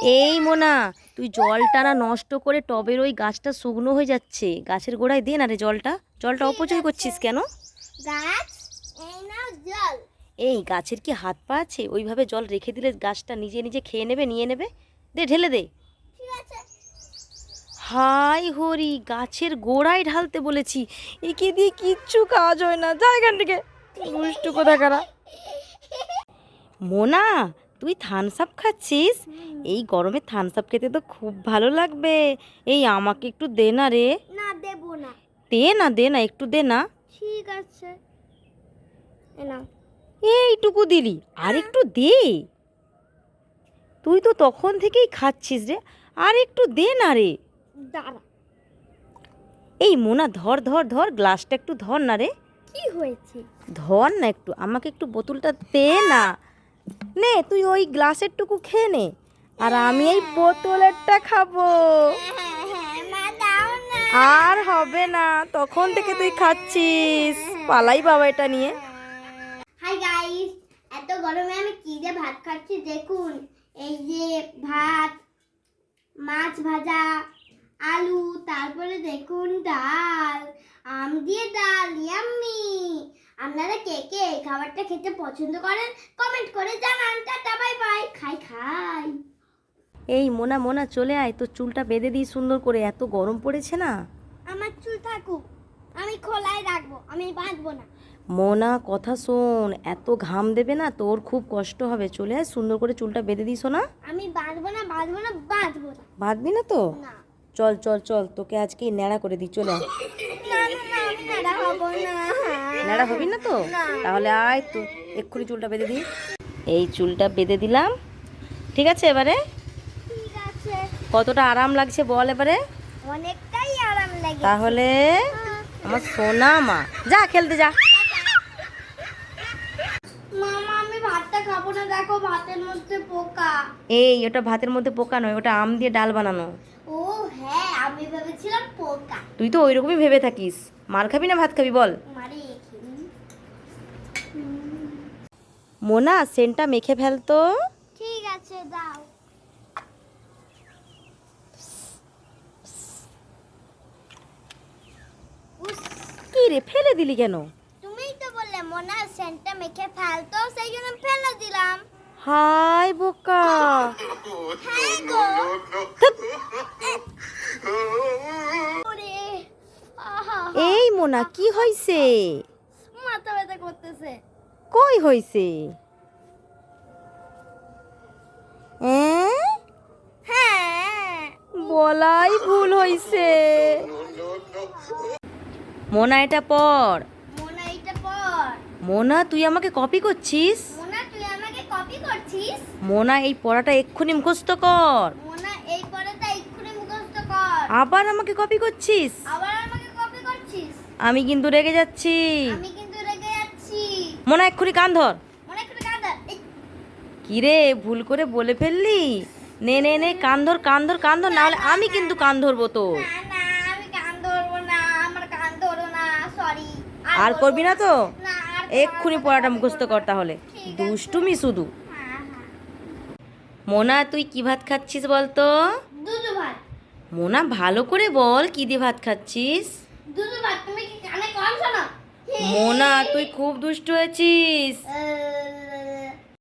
এই মোনা, তুই জলটা না নষ্ট করে টবের ওই গাছটা শুকনো হয়ে যাচ্ছে, গাছের গোড়ায় দে না রে জলটা। জলটা অপচয় করছিস কেন? গাছ এই নাও জল। এই গাছের কি হাত পা আছে? ওইভাবে জল রেখে দিলে গাছটা নিজে নিজে খেয়ে নেবে, নিয়ে নেবে। দে, ঢেলে দে। ঠিক আছে। হাই হরি, গাছের গোড়ায় ঢালতে বলেছি, একে দিয়ে কিচ্ছু কাজ হয় না। যা এখান থেকে, দুষ্টু কোথাকারা। মোনা, তুই থামস আপ খাচ্ছিস? এই গরমে থামস আপ খেতে তো খুব ভালো লাগবে। এই আমাকে একটু দে না রে। না দেব না। দে না, দে না, একটু দে না। ঠিক আছে, এ নাও। এইটুকু দিলি, আর একটু দে। তুই তো তখন থেকেই খাচ্ছিস রে, আর একটু দে না রে। দাঁড়া। এই মোনা, ধর ধর ধর, গ্লাসটা একটু ধর না রে। কি হয়েছে? ধর না একটু, আমাকে একটু বোতলটা দে না। নে, তুই ওই গ্লাসের টুকু খেয়ে নে, আর আমি এই বোতলেরটা খাবো। মা দাও না। আর হবে না, তখন থেকে তুই খাচ্ছিস। পালাই বাবা এটা নিয়ে। হাই গাইস, এত গরমে আমি কি দিয়ে ভাত খাচ্ছি দেখুন। এই যে ভাত, মাছ ভাজা, আলু, তারপরে দেখুন ডাল, আম দিয়ে ডাল, ইয়াম্মি। আপনারা কে কে এই খাবারটা খেতে পছন্দ করেন কমেন্ট করে জানান। Tata bye bye. খাই খাই। এই মোনা মোনা, চলে আয়, তোর চুলটা বেঁধে দিই সুন্দর করে, এত গরম পড়েছে না। আমার চুল থাকুক, আমি খোলায় রাখবো, আমি বাঁধবো না। মোনা কথা শোন, এত ঘাম দেবে না, তোর খুব কষ্ট হবে। চলে আয়, সুন্দর করে চুলটা বেঁধে দিস না। আমি বাঁধবো না, বাঁধবো না, বাঁধবো না। বাঁধবি না তো? না চল চল চল, তোকে আজকে ন্যাড়া করে দিই, চলে আয়। না না না, আমি নাড়া হবো না। ন্যাড়া হবি না তো? না। তাহলে আয় তো, এক্ষুনি চুলটা বেঁধে দিই। এই চুলটা বেঁধে দিলাম, ঠিক আছে? এবারে ঠিক আছে। কতটা আরাম লাগছে বল এবারে। অনেকটাই আরাম লাগে। তাহলে আমার সোনা মা, যা খেলতে যা। মামা, আমি ভাতটা খাবো না, দেখো ভাতের মধ্যে পোকা। এই, ওটা ভাতের মধ্যে পোকা নয়, ওটা আম দিয়ে ডাল বানানো। ও হ্যাঁ, আমি ভেবেছিলাম পোকা। তুই তো ওইরকমই ভেবে থাকিস। মার খাবি না ভাত খাবি বল? মারি। মোনা, সেন্টটা মেখে ফেলতো। ঠিক আছে, দাও। উস, কি রে, ফেলে দিলি কেন? তুমিই তো বললে মোনা সেন্টটা মেখে ফেলতো, সেই জন্য ফেলে দিলাম। হাই বোকা। হ্যাঁ গো। ওরে, আহা, এই মোনা, কি হইছে? মাথা ব্যথা করতেছে। কই হইছে? হ্যাঁ, বলাই ভুল হইছে। মোনা, এটা পড়। মোনা এটা পড়। মোনা, তুই আমাকে কপি করছিস? মোনা তুই আমাকে কপি করছিস? মোনা, এই পড়াটা এক্ষুনি মুখস্থ কর। মোনা এই পড়াটা এক্ষুনি মুখস্থ কর। আবার আমাকে কপি করছিস? আবার আমাকে কপি করছিস? আমি কিন্তু রেগে যাচ্ছি। আমি কিন্তু রেগে যাচ্ছি। মোনা, এক্ষুনি কান ধর। মনে করে কাঁদা। কি রে, ভুল করে বলে ফেললি? নে নে নে, কান ধর কান ধর কান ধর, নাহলে আমি কিন্তু কান ধরবো তো। না না, আমি কান ধরবো না, আমার কান ধরো না, সরি। আর করবি না তো? না, আর এক্ষুনি পড়াটা মুখস্থ কর তাহলে। ঠিক আছে। দুষ্টুমি শুধু। হ্যাঁ হ্যাঁ। মোনা, তুই কি ভাত খাচ্ছিস বলতো? দুধু ভাত। মোনা, ভালো করে বল, কি দিয়ে ভাত খাচ্ছিস? দুধু ভাত। তুমি কি কানে কম শোনো? মোনা, তুই খুব দুষ্টু হয়েছিস।